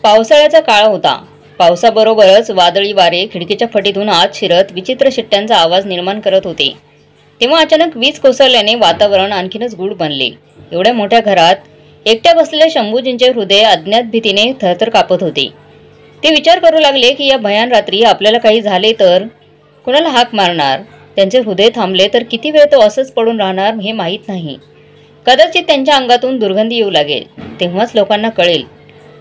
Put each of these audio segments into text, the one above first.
पावसाळ्याचा काळ होता. पावसाबरोबरच वादळी वारे खिडकीच्या फटीतून आत शिरत विचित्र शिट्ट्यांचा आवाज निर्माण करत होते. तेव्हा अचानक वीज कोसळल्याने वातावरण आणखीनच गूढ बनले. एवढ्या मोठ्या घरात एकट्या बसलेल्या शंभूजींचे हृदय अज्ञात भीतीने थरथर कापत होते. ते विचार करू लागले की या भयान रात्री आपल्याला काही झाले तर कुणाला हाक मारणार. त्यांचे हृदय थांबले तर किती वेळ तो असंच पडून राहणार हे माहीत नाही. कदाचित त्यांच्या अंगातून दुर्गंधी येऊ लागेल. तेव्हाच लोकांना कळेल.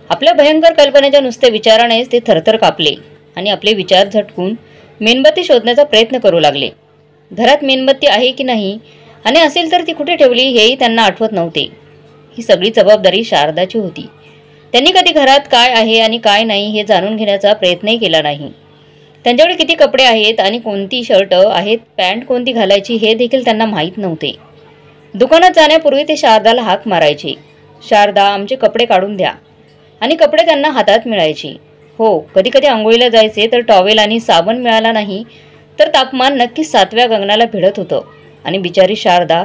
आपल्या भयंकर कल्पनेच्या नुसत्या विचारानेच ते थरथर कापले आणि आपले विचार झटकून मेणबत्ती शोधण्याचा प्रयत्न करू लागले. घरात मेणबत्ती आहे की नाही आणि असेल तर ती कुठे ठेवली हेही त्यांना आठवत नव्हते. ही सगळी जबाबदारी शारदाची होती. त्यांनी कधी घरात काय आहे आणि काय नाही हे जाणून घेण्याचा प्रयत्नही केला नाही. त्यांच्याकडे किती कपडे आहेत आणि कोणती शर्ट आहेत, पॅन्ट कोणती घालायची हे देखील त्यांना माहीत नव्हते. दुकानात जाण्यापूर्वी ते शारदाला हाक मारायचे, शारदा आमचे कपडे काढून द्या, आणि कपडे त्यांना हातात मिळायचे. हो, कधी कधी आंघोळीला जायचे तर टॉवेल आणि साबण मिळाला नाही तर तापमान नक्कीच 7व्या गगनाला भिडत होतं. आणि बिचारी शारदा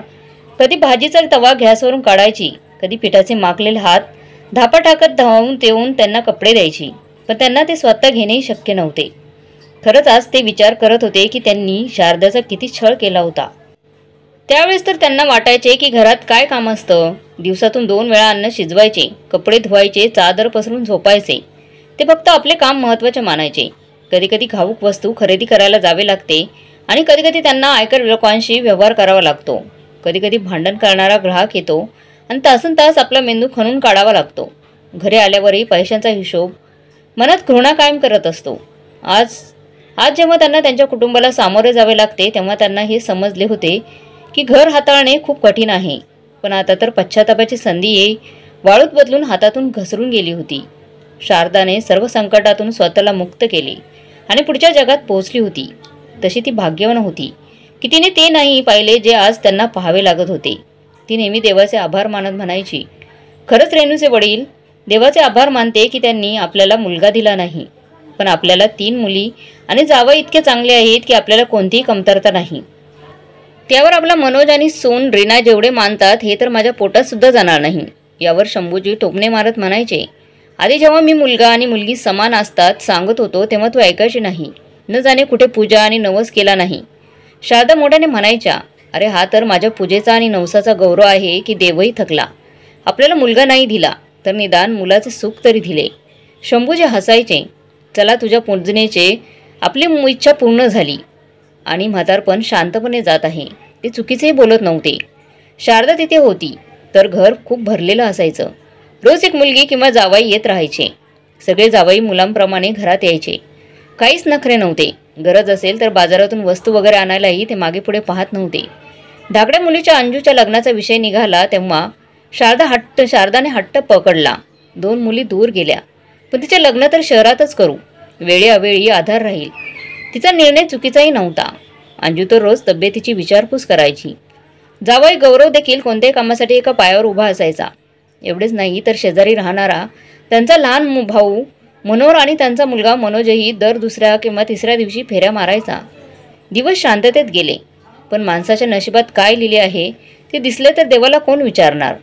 कधी भाजीचा तवा गॅसवरून काढायची, कधी पिठाचे माकलेले हात धापा टाकत धावून येऊन त्यांना कपडे द्यायची. पण त्यांना ते स्वतः घेणेही शक्य नव्हते. खरंच आज ते विचार करत होते की त्यांनी शारदाचा किती छळ केला होता. त्यावेळेस तर त्यांना वाटायचे की घरात काय काम असतं. दिवसातून 2 वेळा अन्न शिजवायचे, कपडे धुवायचे, चादर पसरून झोपायचे. ते फक्त आपले काम महत्त्वाचे मानायचे. कधी कधी घाऊक वस्तू खरेदी करायला जावे लागते आणि कधी कधी त्यांना आयकर लोकांशी व्यवहार करावा लागतो. कधी कधी भांडण करणारा ग्राहक येतो आणि तासनतास आपला मेंदू खणून काढावा लागतो. घरी आल्यावरही पैशांचा हिशोब मनात घृणा कायम करत असतो. आज जेव्हा त्यांना त्यांच्या कुटुंबाला सामोरे जावे लागते तेव्हा त्यांना हे समजले होते की घर हाताळणे खूप कठीण आहे. पण आता तर पश्चातापाची संधी वाळूत बदलून हातातून घसरून गेली होती. शारदाने सर्व संकटातून स्वतःला मुक्त केले आणि पुढच्या जगात पोहोचली होती. तशी ती भाग्यवान होती की तिने ते नाही पाहिले जे आज त्यांना पाहावे लागत होते. ती नेहमी देवाचे आभार मानत म्हणायची, खरंच रेणूचे वडील, देवाचे आभार मानते की त्यांनी आपल्याला मुलगा दिला नाही, पण आपल्याला 3 मुली आणि जावई इतके चांगले आहेत की आपल्याला कोणतीही कमतरता नाही. त्यावर आपला मनोज आणि सून रीना जेवढे मानतात हे तर माझ्या पोटात सुद्धा जाणार नाही. यावर शंभूजी टोमणे मारत म्हणायचे, आधी जेव्हा मी मुलगा आणि मुलगी समान असतात सांगत होतो तेव्हा तू ऐकायची नाही. न जाणे कुठे पूजा आणि नवस केला नाही. शारदा मोठ्याने म्हणायच्या, अरे हा तर माझ्या पूजेचा आणि नवसाचा गौरव आहे की देवही थकला. आपल्याला मुलगा नाही दिला तर निदान मुलाचे सुख तरी दिले. शंभूजी हसायचे, चला तुझ्या पूजनेचे आपली इच्छा पूर्ण झाली आणि म्हातारपण शांतपणे जात आहे. ते चुकीचेही बोलत नव्हते. शारदा तिथे होती तर घर खूप भरलेलं असायचं. रोज एक मुलगी किंवा जावाई येत राहायचे. सगळे जावाई मुलांप्रमाणे घरात यायचे. काहीच नखरे नव्हते. गरज असेल तर बाजारातून वस्तू वगैरे आणायलाही ते मागे पुढे पाहत नव्हते. धाकड्या मुलीच्या अंजूच्या लग्नाचा विषय निघाला तेव्हा शारदाने हट्ट पकडला. 2 मुली दूर गेल्या, पण तिचे लग्न तर शहरातच करू. वेळोवेळी आधार राहील. तिचा निर्णय चुकीचाही नव्हता. अंजू तर रोज तब्येतीची विचारपूस करायची. जावई गौरव देखील कोणत्याही कामासाठी एका पायावर उभा असायचा. एवढेच नाही तर शेजारी राहणारा त्यांचा लहान भाऊ मनोहर आणि त्यांचा मुलगा मनोजही दर 2ऱ्या किंवा 3ऱ्या दिवशी फेऱ्या मारायचा. दिवस शांततेत गेले. पण माणसाच्या नशिबात काय लिहिले आहे ते दिसले तर देवाला कोण विचारणार.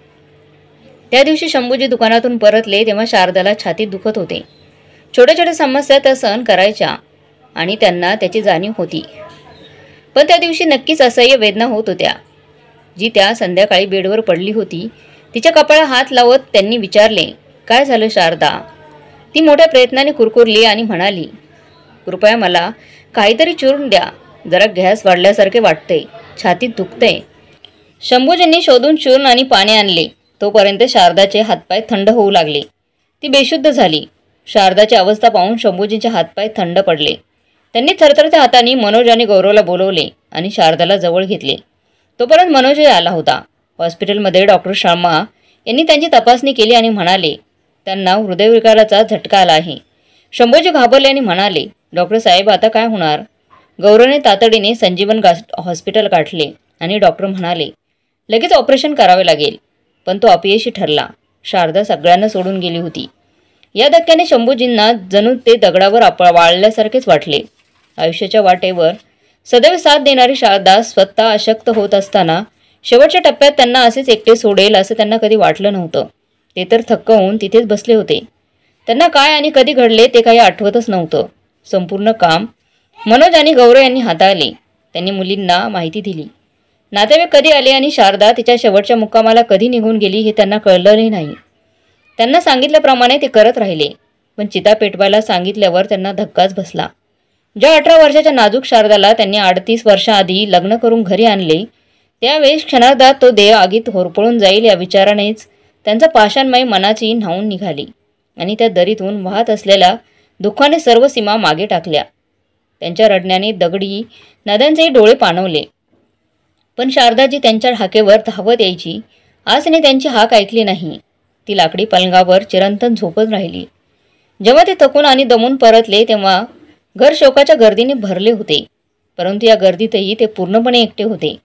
त्या दिवशी शंभूजी दुकानातून परतले तेव्हा शारदाला छातीत दुखत होते. छोट्या छोट्या समस्या त्या सहन करायच्या आणि त्यांना त्याची जाणीव होती. पण त्या दिवशी नक्कीच असह्य वेदना होत होत्या. जी त्या संध्याकाळी बेडवर पडली होती तिच्या कपाळाला हात लावत त्यांनी विचारले, काय झालं शारदा. ती मोठ्या प्रयत्नाने कुरकुरली आणि म्हणाली, कृपया मला काहीतरी चूर्ण द्या. जरा गॅस वाढल्यासारखे वाटते, छातीत दुखते. शंभूजींनी शोधून चूर्ण आणि पाणी आणले. तोपर्यंत शारदाचे हातपाय थंड होऊ लागले. ती बेशुद्ध झाली. शारदाची अवस्था पाहून शंभूजींचे हातपाय थंड पडले. त्यांनी थरथरत्या हाताने मनोज आणि गौरवला बोलवले आणि शारदाला जवळ घेतले. तोपर्यंत मनोजही आला होता. हॉस्पिटलमध्ये डॉक्टर शर्मा यांनी त्यांची तपासणी केली आणि म्हणाले, त्यांना हृदयविकाराचा झटका आला आहे. शंभूजी घाबरले आणि म्हणाले, डॉक्टर साहेब आता काय होणार. गौरवने तातडीने संजीवन हॉस्पिटल गाठले आणि डॉक्टर म्हणाले, लगेच ऑपरेशन करावे लागेल. पण तो अपयशी ठरला. शारदा सगळ्यांना सोडून गेली होती. या धक्क्याने शंभूजींना जणू ते दगडावर वाळल्यासारखेच वाटले. आयुष्याच्या वाटेवर सदैव साथ देणारी शारदा स्वतः अशक्त होत असताना शेवटच्या टप्प्यात त्यांना असेच एकटे सोडेल असं त्यांना कधी वाटलं नव्हतं. ते तर थक्क होऊन तिथेच बसले होते. त्यांना काय आणि कधी घडले ते काही आठवतच नव्हतं. संपूर्ण काम मनोज आणि गौरव यांनी हाताळले. त्यांनी मुलींना माहिती दिली. नातेवाईक कधी आले आणि शारदा तिच्या शेवटच्या मुक्कामाला कधी निघून गेली हे त्यांना कळलंही नाही. त्यांना सांगितल्याप्रमाणे ते करत राहिले. पण चिता पेटवायला सांगितल्यावर त्यांना धक्काच बसला. ज्या 18 वर्षाच्या नाजूक शारदाला त्यांनी 38 वर्षाआधी लग्न करून घरी आणले, त्यावेळेस क्षणार्धात तो देह आगीत होरपळून जाईल या विचारानेच त्यांचा पाषाणमय मनाची न्हावून निघाली आणि त्या दरीतून वाहत असलेल्या दुःखाने सर्व सीमा मागे टाकल्या. त्यांच्या रडण्याने दगडी नद्यांचे डोळे पाणवले. पण शारदाजी त्यांच्या हाकेवर धावत यायची. आज तिने त्यांची हाक ऐकली नाही. ती लाकडी पलंगावर चिरंतन झोपत राहिली. जेव्हा ते थकून आणि दमून परतले तेव्हा घर शोकाच्या गर्दीने भरले होते. परंतु या गर्दीतही ते पूर्णपणे एकटे होते.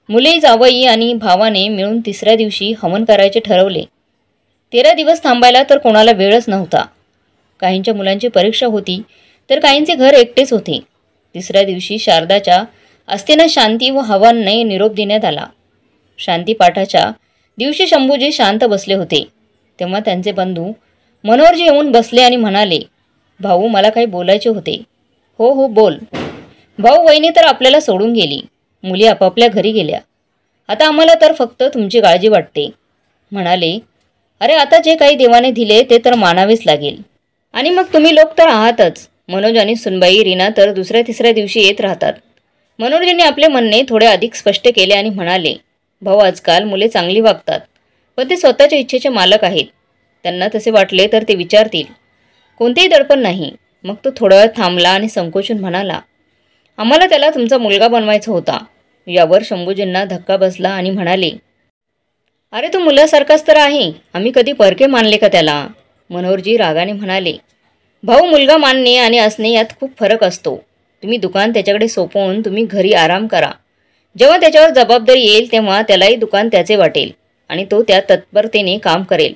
मुले, जावई आणि भावाने मिळून 3ऱ्या दिवशी हवन करायचे ठरवले. 13 दिवस थांबायला तर कोणाला वेळच नव्हता. काहींच्या मुलांची परीक्षा होती तर काहींचे घर एकटेच होते. 3ऱ्या दिवशी शारदाच्या अस्थिना शांती व हवनाने निरोप देण्यात आला. शांतीपाठाच्या दिवशी शंभूजी शांत बसले होते. तेव्हा त्यांचे बंधू मनोहरजी येऊन बसले आणि म्हणाले, भाऊ, मला काही बोलायचे होते. हो हो, बोल. भाऊ, वहिनी तर आपल्याला सोडून गेली. मुली आपापल्या घरी गेल्या. आता आम्हाला तर फक्त तुमची काळजी वाटते. म्हणाले, अरे आता जे काही देवाने दिले ते तर मानावेच लागेल. आणि मग तुम्ही लोक तर आहातच. मनोज आणि सुनबाई, रीना तर 2ऱ्या-3ऱ्या दिवशी येत राहतात. मनोहरजींनी आपले म्हणणे थोडे अधिक स्पष्ट केले आणि म्हणाले, भाऊ, आजकाल मुले चांगली वागतात, पण ते स्वतःच्या इच्छेचे मालक आहेत. त्यांना तसे वाटले तर ते विचारतील. कोणतेही दडपण नाही. मग तो थोडा वेळ थांबला आणि संकोचून म्हणाला, आम्हाला त्याला तुमचा मुलगा बनवायचा होता. यावर शंभूजींना धक्का बसला आणि म्हणाले, अरे तो मुलासारखाच तर आहे. आम्ही कधी परके मानले का त्याला? मनोहरजी रागाने म्हणाले, भाऊ, मुलगा मानणे आणि असणे यात खूप फरक असतो. तुम्ही दुकान त्याच्याकडे सोपवून तुम्ही घरी आराम करा. जेव्हा त्याच्यावर जबाबदारी येईल तेव्हा त्यालाही दुकान त्याचे वाटेल आणि तो त्या तत्परतेने काम करेल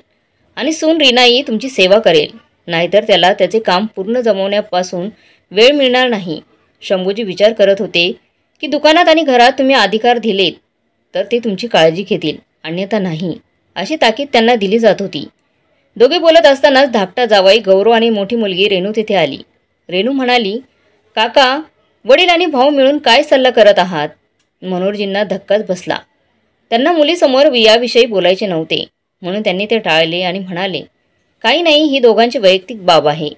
आणि सून रीनाही तुमची सेवा करेल. नाहीतर त्याला त्याचे काम पूर्ण जमवण्यापासून वेळ मिळणार नाही. शंभूजी विचार करत होते की दुकानात आणि घरात तुम्ही अधिकार दिलेत तर ते तुमची काळजी घेतील, अन्यथा नाही, अशी ताकीद त्यांना दिली जात होती. दोघे बोलत असतानाच धाकटा जावई गौरव आणि मोठी मुलगी रेणू तिथे आली. रेणू म्हणाली, काका, वडील आणि भाऊ मिळून काय सल्ला करत आहात? मनोहरजींना धक्काच बसला. त्यांना मुलीसमोर याविषयी बोलायचे नव्हते म्हणून त्यांनी ते टाळले आणि म्हणाले, काही नाही, ही दोघांची वैयक्तिक बाब आहे.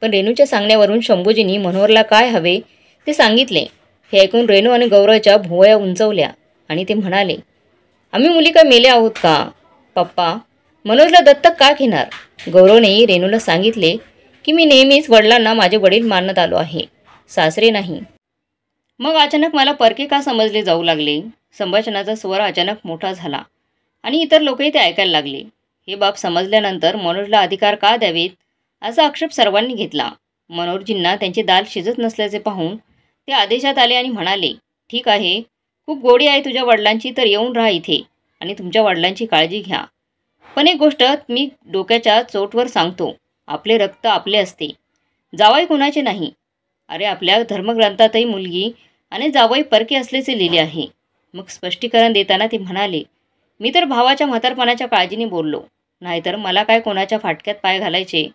पण रेणूच्या सांगण्यावरून शंभूजींनी मनोहरला काय हवे ते सांगितले. हे ऐकून रेणू आणि गौरवच्या भुवया उंचवल्या आणि ते म्हणाले, आम्ही मुली का मेले आहोत का? पप्पा, मनोजला दत्तक का घेणार? गौरवनेही रेणूला सांगितले की मी नेहमीच वडिलांना माझे वडील मानत आलो आहे, सासरे नाही. मग अचानक मला परके का समजले जाऊ लागले? संभाषणाचा स्वर अचानक मोठा झाला आणि इतर लोकही ते ऐकायला लागले. हे बाब समजल्यानंतर मनोजला अधिकार का द्यावेत असा आक्षेप सर्वांनी घेतला. मनोहरजींना त्यांची दाल शिजत नसल्याचे पाहून ते आदेशात आले आणि म्हणाले, ठीक आहे, खूप गोडी आहे तुझ्या वडिलांची, तर येऊन राहा इथे आणि तुमच्या वडिलांची काळजी घ्या. पण एक गोष्ट मी डोक्याच्या चोटवर सांगतो, आपले रक्त आपले असते, जावई कुणाचे नाही. अरे आपल्या धर्मग्रंथातही मुलगी आणि जावई परके असल्याचे लिहिले आहे. मग स्पष्टीकरण देताना ते म्हणाले, मी तर भावाच्या म्हातारपणाच्या काळजीने बोललो, नाहीतर मला काय कोणाच्या फाटक्यात पाय घालायचे.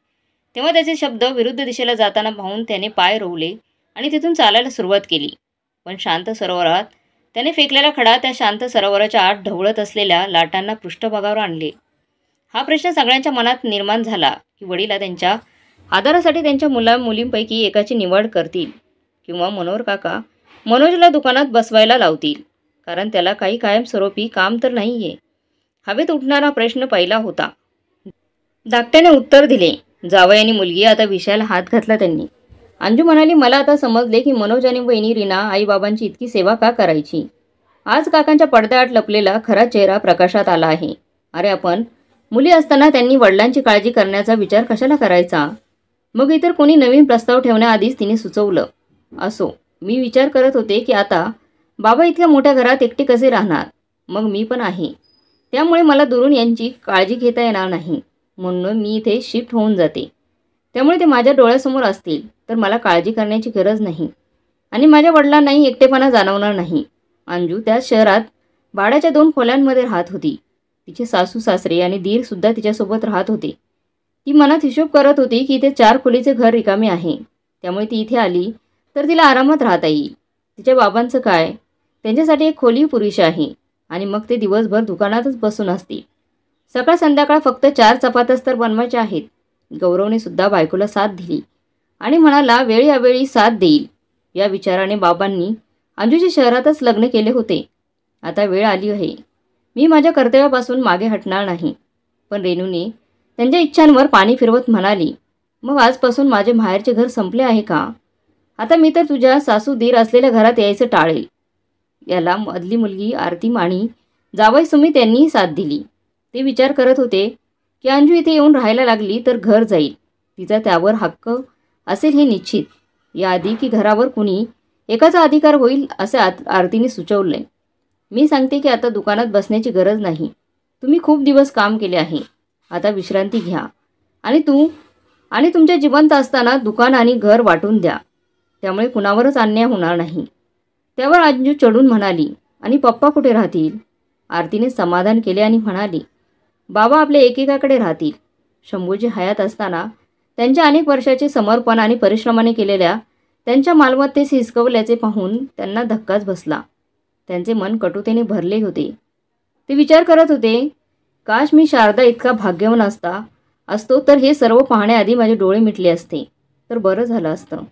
तेव्हा त्याचे शब्द विरुद्ध दिशेला जाताना पाहून त्याने पाय रोवले आणि तिथून चालायला सुरुवात केली. पण शांत सरोवरात त्याने फेकलेला खडा त्या शांत सरोवराच्या आत ढवळत असलेल्या लाटांना पृष्ठभागावर आणले. हा प्रश्न सगळ्यांच्या मनात निर्माण झाला की वडील त्यांच्या आधारासाठी त्यांच्या मुलींपैकी एकाची निवड करतील किंवा मनोहर काका मनोजला दुकानात बसवायला लावतील, कारण त्याला काही कायमस्वरूपी काम तर नाही आहे. हवेत उठणारा प्रश्न पहिला होता. धाकट्याने उत्तर दिले. जावई आणि मुलगी आता विषयाला हात घातला त्यांनी. अंजू म्हणाली, मला आता समजले की मनोज आणि वहिनी रीना आईबाबांची इतकी सेवा का करायची. आज काकांच्या पडद्याआड लपलेला खरा चेहरा प्रकाशात आला आहे. अरे आपण मुली असताना त्यांनी वडिलांची काळजी करण्याचा विचार कशाला करायचा? मग इतर कोणी नवीन प्रस्ताव ठेवण्याआधीच तिने सुचवलं. असो, मी विचार करत होते की आता बाबा इतक्या मोठ्या घरात एकटे कसे राहणार. मग मी पण आहे, त्यामुळे मला दुरून यांची काळजी घेता येणार नाही. म्हणून मी इथे शिफ्ट होऊन जाते. त्यामुळे ते माझ्या डोळ्यासमोर असतील तर मला काळजी करण्याची गरज नाही आणि माझ्या वडिलांनाही एकटेपणा जाणवणार नाही. अंजू त्या शहरात भाड्याच्या 2 खोल्यांमध्ये राहत होती. तिचे सासू सासरे आणि दीरसुद्धा तिच्यासोबत राहत होते. ती मनात हिशोब करत होती की इथे 4 खोलीचे घर रिकामे आहे, त्यामुळे ती इथे आली तर तिला आरामात राहता येईल. तिच्या बाबांचं काय, त्यांच्यासाठी एक खोली पुरेशी आहे आणि मग ते दिवसभर दुकानातच बसून असतील. सकाळ संध्याकाळ फक्त 4 चपात्याच तर बनवायच्या आहेत. गौरवने सुद्धा बायकोला साथ दिली आणि म्हणाला वेळी अवेळी साथ देईल. या विचाराने बाबांनी अंजूच्या शहरातच लग्न केले होते. आता वेळ आली आहे. मी माझ्या कर्तव्यापासून मागे हटणार नाही. पण रेणूने त्यांच्या इच्छांवर पाणी फिरवत म्हणाली, मग आजपासून माझे माहेरचे घर संपले आहे का? आता मी तर तुझ्या सासू दीर असलेल्या घरात यायचं टाळेल. याला मधली मुलगी आरती आणि जावई सुमित यांनीही साथ दिली. ते विचार करत होते की अंजू इथे येऊन राहायला लागली तर घर जाईल, तिचा त्यावर हक्क असेल हे निश्चित. याआधी की घरावर कुणी एकाचा अधिकार होईल असे आरतीने सुचवले. मी सांगते की आता दुकानात बसण्याची गरज नाही. तुम्ही खूप दिवस काम केले आहे, आता विश्रांती घ्या आणि तुमच्या जिवंत असताना दुकान आणि घर वाटून द्या, त्यामुळे कुणावरच अन्याय होणार नाही. त्यावर अंजू चढून म्हणाली, आणि पप्पा कुठे राहतील? आरतीने समाधान केले आणि म्हणाली, बाबा आपल्या एकेकाकडे राहतील. शंभूजी हयात असताना त्यांच्या अनेक वर्षाचे समर्पण आणि परिश्रमाने केलेल्या त्यांच्या मालमत्तेस हिसकवल्याचे पाहून त्यांना धक्काच बसला. त्यांचे मन कटुतेने भरले होते. ते विचार करत होते, काश मी शारदा इतका भाग्यवान असतो तर हे सर्व पाहण्याआधी माझे डोळे मिटले असते तर बरं झालं असतं.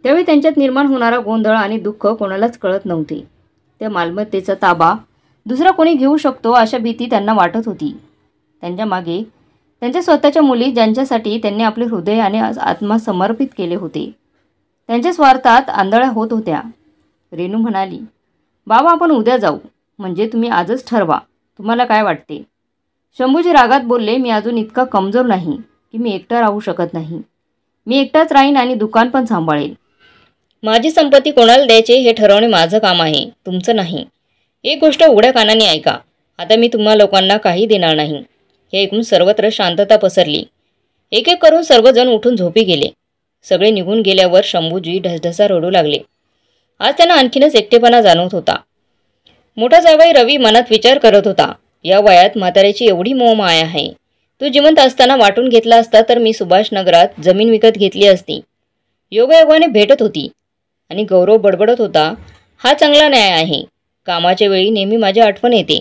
त्यावेळी त्यांच्यात निर्माण होणारा गोंधळ आणि दुःख कोणालाच कळत नव्हते. त्या मालमत्तेचा ताबा दुसरा कोणी घेऊ शकतो अशा भीती त्यांना वाटत होती. त्यांच्या मागे त्यांच्या स्वतःच्या मुली, ज्यांच्यासाठी त्यांनी आपले हृदय आणि आत्मा समर्पित केले होते, त्यांच्या स्वार्थात आंधळ्या होत होत्या. रेणू म्हणाली, बाबा आपण उद्या जाऊ, म्हणजे तुम्ही आजच ठरवा, तुम्हाला काय वाटते? शंभूजी रागात बोलले, मी अजून इतका कमजोर नाही की मी एकटा राहू शकत नाही. मी एकटाच राहीन आणि दुकान पण सांभाळेल. माझी संपत्ती कोणाला द्यायचे हे ठरवणे माझं काम आहे, तुमचं नाही. एक गोष्ट उघड्या कानाने ऐका, आता मी तुम्हा लोकांना काही देणार नाही. हे ऐकून सर्वत्र शांतता पसरली. एक एक करून सर्वजण उठून झोपी गेले. सगळे निघून गेल्यावर शंभूजी ढसढसा रडू लागले. आज त्यांना आणखीनच एकटेपणा जाणवत होता. मोठा जावई रवी मनात विचार करत होता, या वयात म्हाताऱ्याची एवढी मोहमाया आहे. तू जिवंत असताना वाटून घेतला असता तर मी सुभाषनगरात जमीन विकत घेतली असती. योगायोगाने भेटत होती. आणि गौरव बडबडत होता, हा चांगला न्याय आहे. कामाच्या वेळी नेहमी माझी आठवण येते,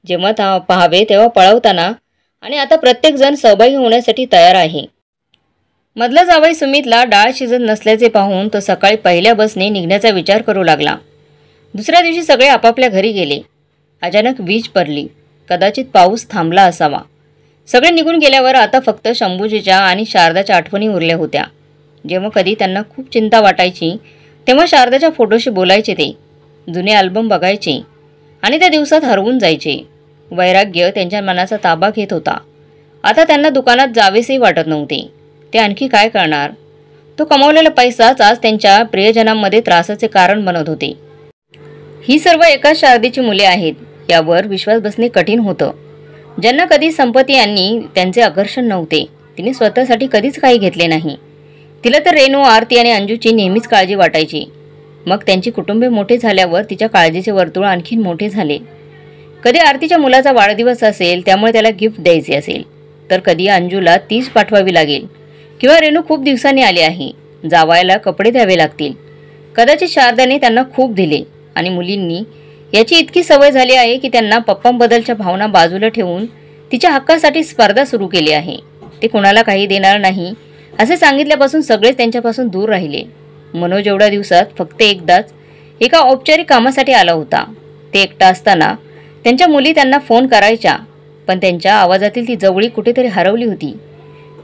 जेव्हा पाहावे तेव्हा पळवताना, आणि आता प्रत्येकजण सहभागी होण्यासाठी तयार आहे. मधला जावई सुमितला डाळ शिजत नसल्याचे पाहून तो सकाळी पहिल्या बसने निघण्याचा विचार करू लागला. दुसऱ्या दिवशी सगळे आपापल्या घरी गेले. अचानक वीज पडली. कदाचित पाऊस थांबला असावा. सगळे निघून गेल्यावर आता फक्त शंभूजीच्या आणि शारदाच्या आठवणी उरल्या होत्या. जेव्हा कधी त्यांना खूप चिंता वाटायची तेव्हा शारदाच्या फोटोशी बोलायचे ते. जुने अल्बम बघायचे आणि त्या दिवसात हरवून जायचे. वैराग्य त्यांच्या मनाचा ताबा घेत होता. आता त्यांना दुकानात जावेसेही वाटत नव्हते. ते आणखी काय करणार? तो कमावलेला पैसाच आज त्यांच्या प्रियजनांमध्ये त्रासाचे कारण बनत होते. ही सर्व एकाच शारदेची मुले आहेत यावर विश्वास बसणे कठीण होतं. ज्यांना कधी संपत्ती आणि त्यांचे आकर्षण नव्हते. तिने स्वतःसाठी कधीच काही घेतले नाही. तिला तर रेणू, आरती आणि अंजूची नेहमीच काळजी वाटायची. मग त्यांची कुटुंबे मोठे झाल्यावर तिच्या काळजीचे वर्तुळ आणखीन मोठे झाले. कधी आरतीच्या मुलाचा वाढदिवस असेल त्यामुळे त्याला गिफ्ट द्यायचे असेल तर कधी अंजूला तीच पाठवावी लागेल, किंवा रेणू खूप दिवसांनी आली आहे, जावायला कपडे द्यावे लागतील. कदाचित शारदाने त्यांना खूप दिले आणि मुलींनी याची इतकी सवय झाली आहे की त्यांना पप्पांबद्दलच्या भावना बाजूला ठेवून तिच्या हक्कासाठी स्पर्धा सुरू केली आहे. ते कुणाला काही देणार नाही असे सांगितल्यापासून सगळेच त्यांच्यापासून दूर राहिले. मनोज एवढ्या दिवसात फक्त एकदाच एका औपचारिक कामासाठी आला होता. ते एकटा असताना त्यांच्या मुली त्यांना फोन करायच्या, पण त्यांच्या आवाजातील ती जवळीक कुठेतरी हरवली होती,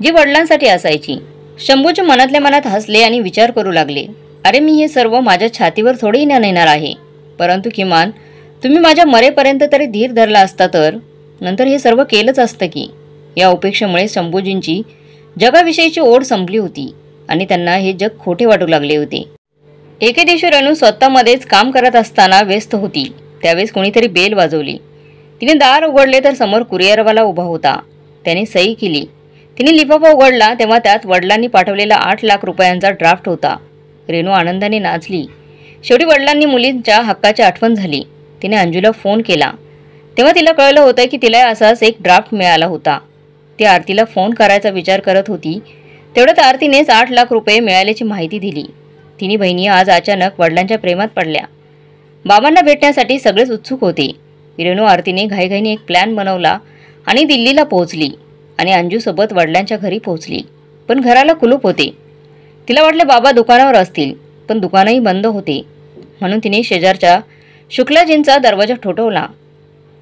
जी वडिलांसाठी असायची. शंभूच्या मनातल्या मनात हसले आणि विचार करू लागले, अरे मी हे सर्व माझ्या छातीवर थोडेही न नेणार आहे, परंतु किमान तुम्ही माझ्या मरेपर्यंत तरी धीर धरला असता तर नंतर हे सर्व केलंच असतं की. या उपेक्षेमुळे शंभूजींची जगाविषयीची ओढ संपली होती आणि त्यांना हे जग खोटे वाटू लागले होते. एके दिवशी रेणू स्वतःमध्येच काम करत असताना व्यस्त होती. त्यावेळेस कोणीतरी बेल वाजवली. तिने दार उघडले तर समोर कुरिअरवाला उभा होता. त्याने सही केली. तिने लिफाफा उघडला तेव्हा त्यात वडिलांनी पाठवलेला 8 लाख रुपयांचा ड्राफ्ट होता. रेणू आनंदाने नाचली. शेवटी वडिलांनी मुलींच्या हक्काची आठवण झाली. तिने अंजूला फोन केला तेव्हा तिला कळलं होतं की तिला असाच एक ड्राफ्ट मिळाला होता. ती आरतीला फोन करायचा विचार करत होती तेवढ्यात आरतीनेच 8 लाख रुपये मिळाल्याची माहिती दिली. तिन्ही बहिणी आज अचानक वडिलांच्या प्रेमात पडल्या. बाबांना भेटण्यासाठी सगळेच उत्सुक होते. रेणू आरतीने घाईघाईने एक प्लॅन बनवला आणि दिल्लीला पोहोचली आणि अंजूसोबत वडिलांच्या घरी पोहोचली. पण घराला कुलूप होते. तिला वाटले बाबा दुकानावर असतील, पण दुकानही बंद होते. म्हणून तिने शेजारच्या शुक्लाजींचा दरवाजा ठोठवला.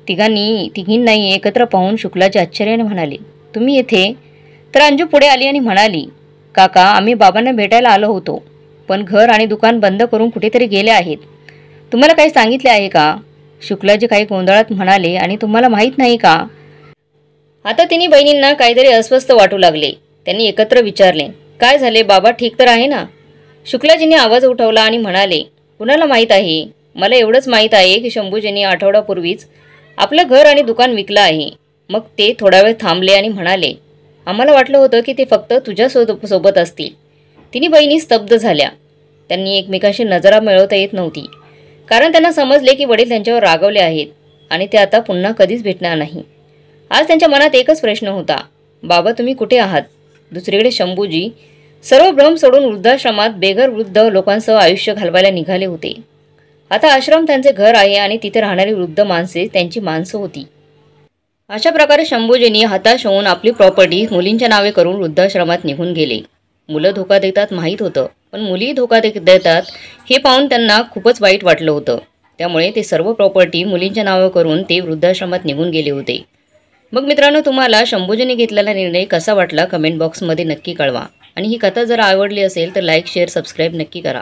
तिघींनाही एकत्र पाहून शुक्लाजी आश्चर्याने म्हणाले, तुम्ही येथे? तर अंजू पुढे आली आणि म्हणाली, काका आम्ही बाबांना भेटायला आलो होतो, पण घर आणि दुकान बंद करून कुठेतरी गेले आहेत. तुम्हाला काही सांगितले आहे का? शुक्लाजी काही गोंधळात म्हणाले, आणि तुम्हाला माहीत नाही का? आता तिन्ही बहिणींना काहीतरी अस्वस्थ वाटू लागले. त्यांनी एकत्र विचारले, काय झाले, बाबा ठीक तर आहे ना? शुक्लाजींनी आवाज उठवला आणि म्हणाले, कुणाला माहीत आहे? मला एवढंच माहीत आहे की शंभूजींनी आठवड्यापूर्वीच आपलं घर आणि दुकान विकलं आहे. मग ते थोडा वेळ थांबले आणि म्हणाले, आम्हाला वाटलं होतं की ते फक्त तुझ्या सोबत असतील. तिन्ही बहिणी स्तब्ध झाल्या. त्यांनी एकमेकांशी नजरा मिळवता येत नव्हती, कारण त्यांना समजले की वडील त्यांच्यावर रागवले आहेत आणि ते आता पुन्हा कधीच भेटणार नाही. आज त्यांच्या मनात एकच प्रश्न होता, बाबा तुम्ही कुठे आहात? दुसरीकडे शंभूजी सर्व भ्रम सोडून वृद्धाश्रमात बेघर वृद्ध लोकांसह आयुष्य घालवायला निघाले होते. आता आश्रम त्यांचे घर आहे आणि तिथे राहणारी वृद्ध माणसे त्यांची माणसं होती. अशा प्रकारे शंभूजींनी हताश होऊन आपली प्रॉपर्टी मुलींच्या नावे करून वृद्धाश्रमात निघून गेले. मुलं धोका देतात माहीत होतं, पण मुलीही धोका देतात हे पाहून त्यांना खूपच वाईट वाटलं होतं. त्यामुळे ते सर्व प्रॉपर्टी मुलींच्या नावे करून ते वृद्धाश्रमात निघून गेले होते. मग मित्रांनो, तुम्हाला शंभूजींनी घेतलेला निर्णय कसा वाटला कमेंट बॉक्समध्ये नक्की कळवा. आणि ही कथा जर आवडली असेल तर लाईक शेअर सबस्क्राईब नक्की करा.